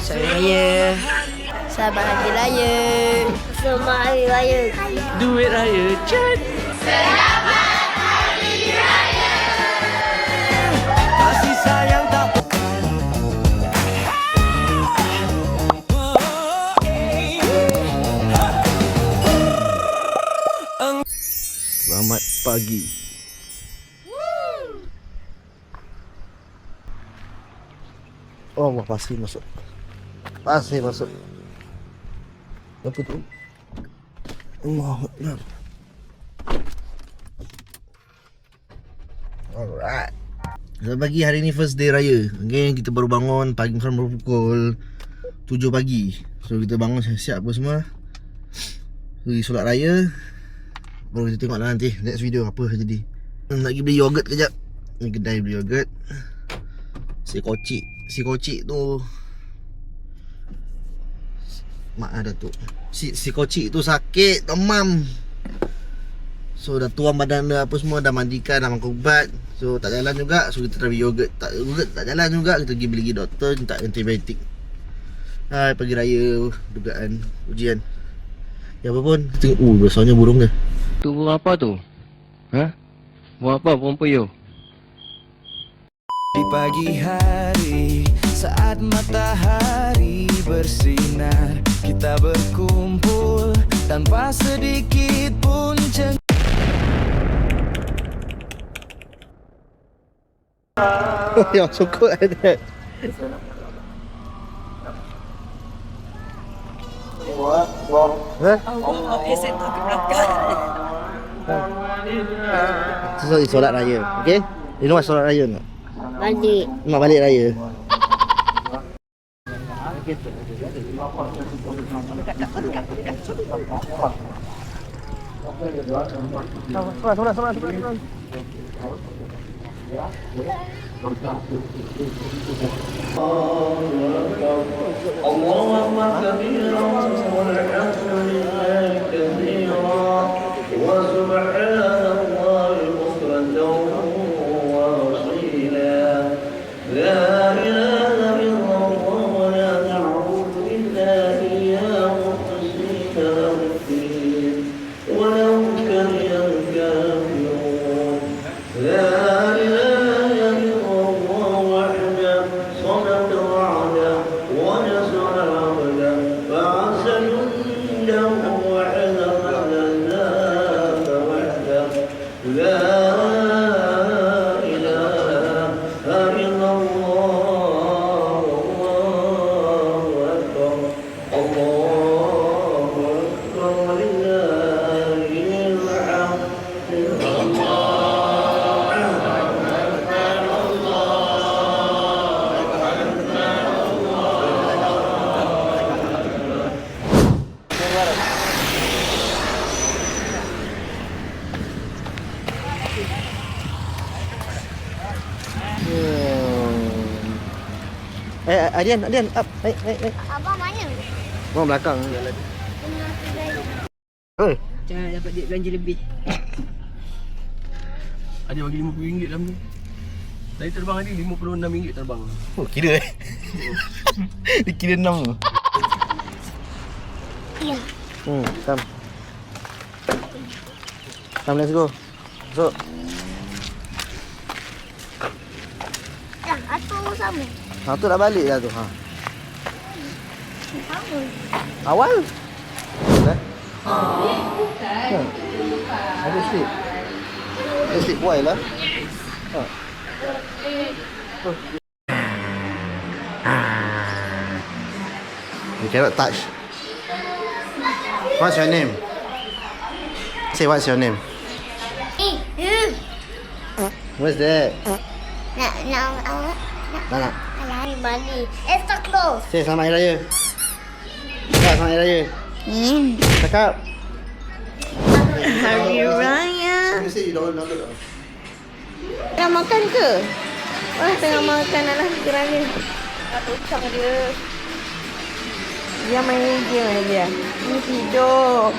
Selamat Hari Raya. Selamat Hari Raya. Selamat Hari Raya. Duit raya, Chan. Selamat Hari Raya. Kasih sayang tak Selamat pagi. Oh, Allah, pasir masuk. Pasir masuk. Apa tu? Allah Akbar. Alright. Selamat pagi, hari ni first day raya. Okay, kita baru bangun. Pagi baru pukul 7 pagi. So kita bangun siap-siap apa semua. Pergi solat raya. Baru kita tengok lah nanti next video apa jadi. Nak pergi beli yogurt kejap. Ni kedai beli yogurt. Si kocik tu mak ada tu. Si kocik tu sakit, demam. So dah tuang badan dia apa semua, dah mandikan, dah makan ubat. So tak jalan juga. So kita try beli yogurt. Tak jalan juga. Kita pergi beli doktor minta antibiotik. Hai, pagi raya dugaan ujian. Ya apa pun. Tengok, besarnya burung dia. Tu burung apa tu? Ha? Burung apa? Burung puyuh? di pagi hari saat matahari bersinar, kita berkumpul tanpa sedikit pun Ya, cukup ada. So, solat raya, okey? You know what solat raya tak? Balik. Mak balik raya. Solat. Allahumma kabiran walhamdulillahi kathiran wa subhanallahi bukratan wa asila. La ilaha illallah wa la na'budu illa iyyahu mukhlisina lahu ad-din wa law kariha al-kafirun. La Adian, up. Naik. Abang mana? Abang belakang. Oi. Jangan dapat duit belanja lebih. Ada bagi RM50 dalam ni. Tadi terbang ni RM56 terbang. Oh, kira dikira 6 tu. Ya. Come. Come, let's go. So. Dah, atur sama. Tu dah balik dah tu. Sama. Awal. Bukan. Ada slip. Ada slip why lah. You cannot touch. What's your name? Say what's your name? What's that? Nak. Money. Extra close. Say selamat hari raya. Selamat hari raya. Cakap. Hari Raya. You say you don't know. Tengah makan ke? Wah, tengah makan lah Hari Raya. Tak ucap dia. Dia main game dia. Ni tidur.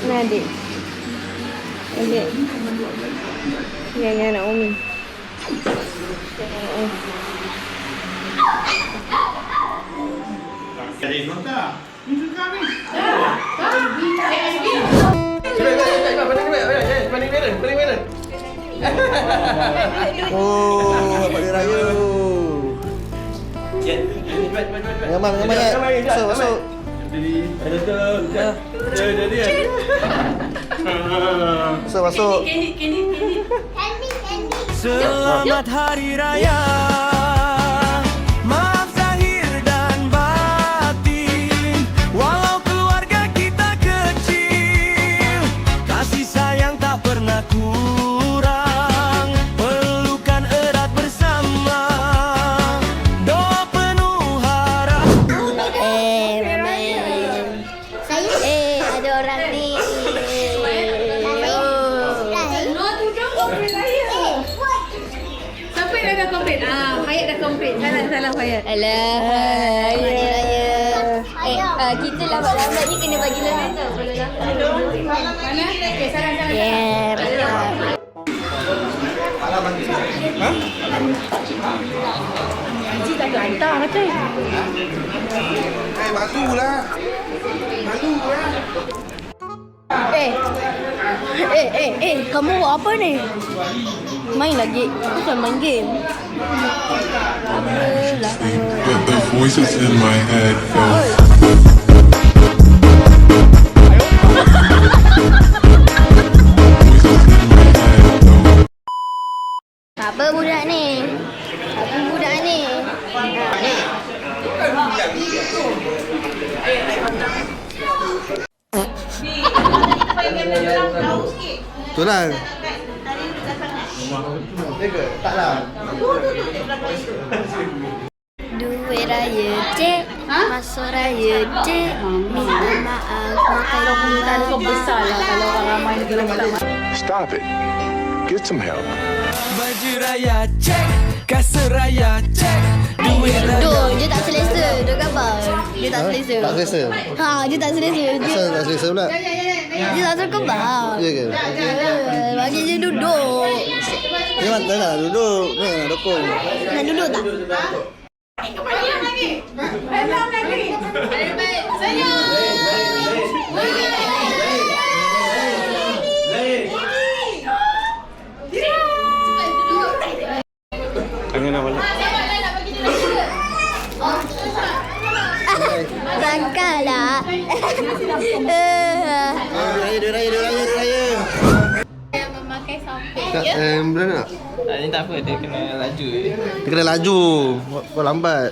Ni adik. Ya, nak Umi. Oh, Pak Dia Raya. Mengamal ya. Masuk. Masuk. Candy. Selamat Hari Raya. Maaf zahir dan batin. Walau keluarga kita kecil, kasih sayang tak pernah kurang. Pelukan erat bersama, doa penuh harap. Saya ada orang ni. Siapa yang dah komplain? Hayat dah komplain. Salah Hayat. Alah, kita lambat-lambat ni kena bagi lambat tau. Kalau lambat. Mana? Okay, salah. Haji tak boleh hantar kata. Malulah. Kamu buat apa ni? Main lagi. Bukan main game. The voices in my head go. Voices in my head go. Apa budak ni? Itulah. Taklah. Duit raya cik, masuk raya cik, minta maaf Kalau permintaan kau besar lah. Kalau orang ramai ni kalau tak maaf. Stop it. Get some help. Baju raya cek, kasut raya cek, duit raya. Duk, dia tak selesa. Duk gambar. Dia tak selesa. Tak selesa. Dia tak selesa. Asal tak selesa pula? Dia tak suka gambar. Ya ke? Bagi dia duduk. Dia mana nak duduk? Ni nak dukung. Nak duduk tak? Sangkalah. Raya. Memakai sampai. Berapa nak? Ni tak apa, dia kena laju je. Dia kena laju. Kau lambat.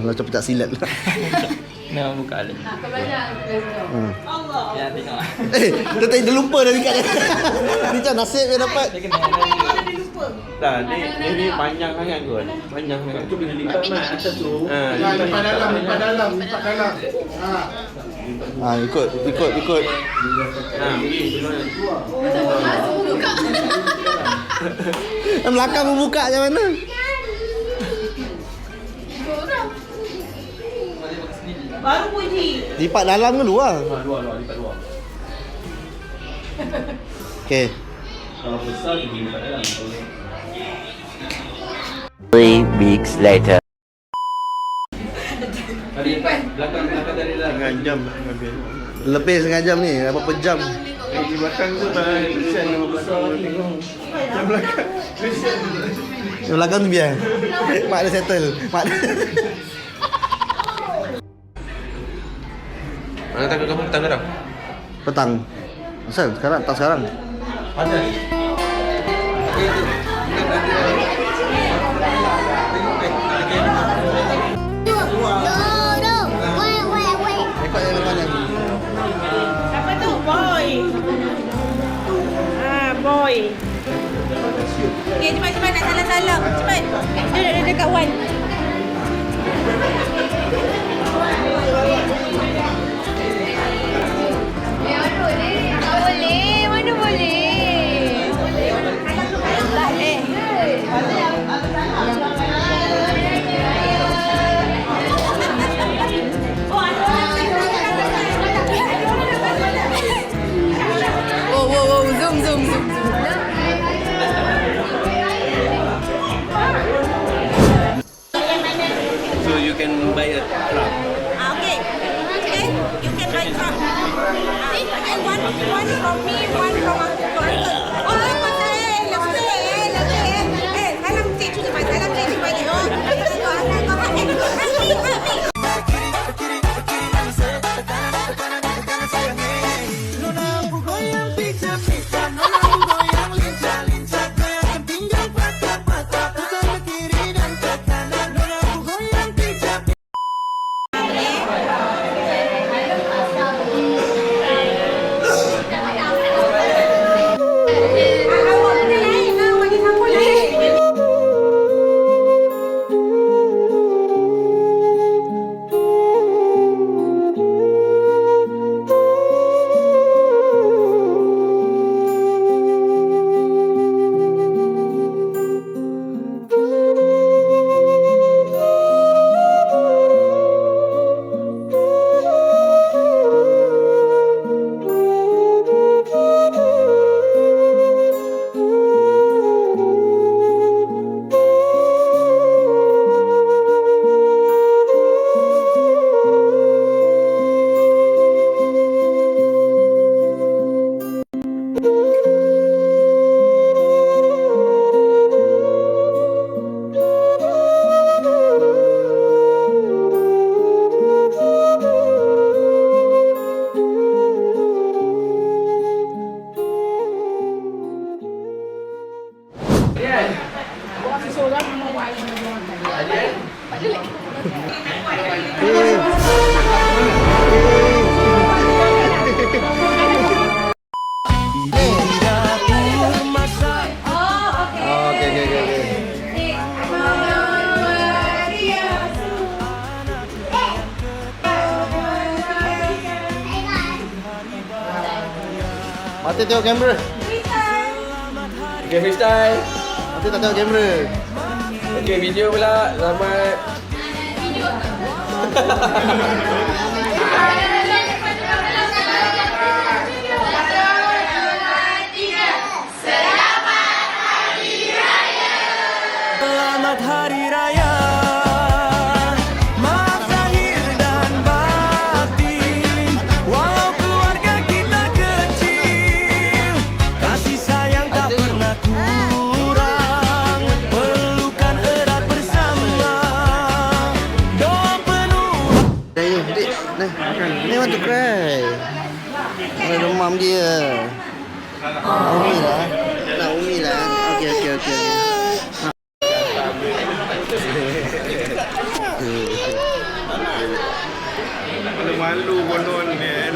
Macam pencak silat lah. Kena buka lah. Ya, tengok lah. Dia lupa dah dekat dia. Ni macam nasib dia dapat. Dia kena tak, dia ni panjang sangat kot. Panjang sangat. Tu bila lipat mat atas tu. Lipat dalam. Ikut. Yang belakang pun buka macam mana? Baru puji. Lipat dalam ke luar? Luar, lipat luar. Okay. Kalau besar, dia lipat dalam. 3 weeks later. Belakang dari dalam. Setengah jam lebih setengah jam ni. Berapa jam? Di belakang tu kesian yang belakang tengok. Yang belakang. Yang belakang tu biar. Mak dia settle. Mana takut kamu petang dah? Petang. Asal sekarang? Tak sekarang. Ada. Rekod yang depan lagi. Apa tu? Boy. Boy. Okay, cepat nak salam-salam. Cepat. Dia dah dekat Wan. Mana boleh? Tak boleh. Zoom. can buy a truck. Okay. Okay. You can buy truck. And one from me, one from uncle. Oh, salam cik cuci pai, salam cik cuci pai. Mati tengok kamera. Okay, freestyle. Mati tak tengok kamera. Okay, video pula. Selamat. Selamat Hari Raya. Maaf lahir dan batin. Walau keluarga kita kecil, kasih sayang tak pernah kurang. Pelukan erat bersama. Doa penuh. Raya, adik. Ni want to cry. Demam dia. Umi lah. Nak Umi lah. Okey. Malu konon man.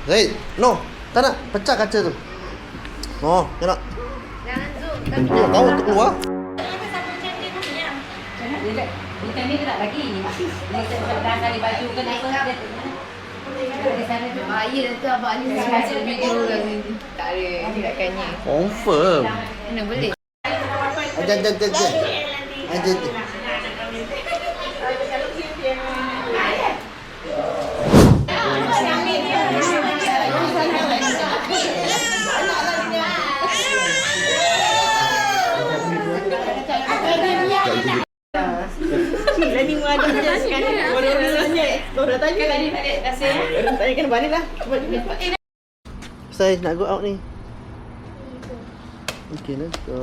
Zaid, no. Tak nak. Pecah kaca tu. Oh, tak nak. Jangan zoom. Tahu untuk keluar. Bukan ni tak lagi. Dia dah kali baju ke apa dia. Di sana tu bahaya tu abang ni hasil video kan. Tak ada tindakannya. Confirm. Mana boleh. Aja. Lagi muat dia sekarang. Orang tanya tadi balik rasa ya. Tanya kena balik lah. Saya nak go out ni. Okay, let's go.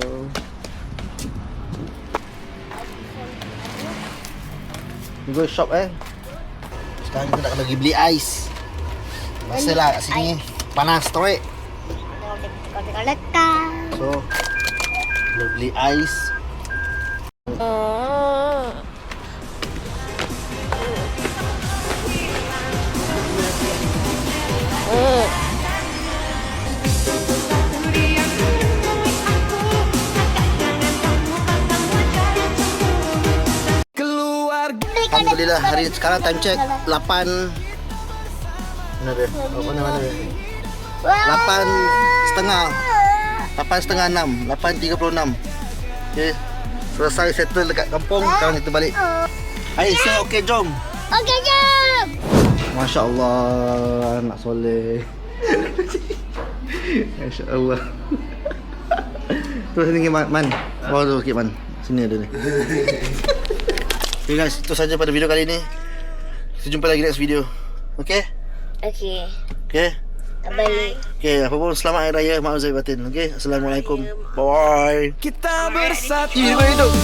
We go shop Sekarang kita nak pergi beli ais. Masalah kat sini panas teruk. So kita beli ais. Alhamdulillah, hari sekarang time check 8. Mana dia? Mana dia? 8.30 6. Okay. Selesai settle dekat kampung. Sekarang kita balik. Hai, say okay, jom. Okey, jom. Masya Allah, anak soleh. Masya Allah. Terus sini Man. Bawa tu sikit Man. Sini ada ni. Okay guys, itu saja pada video kali ni. Kita jumpa lagi next video. Okay? Okey. Okay? Bye. Okay, apa pun selamat Hari Raya. Maaf Zahir Batin. Okay? Assalamualaikum. Bye. Kita bersatu. Hidup.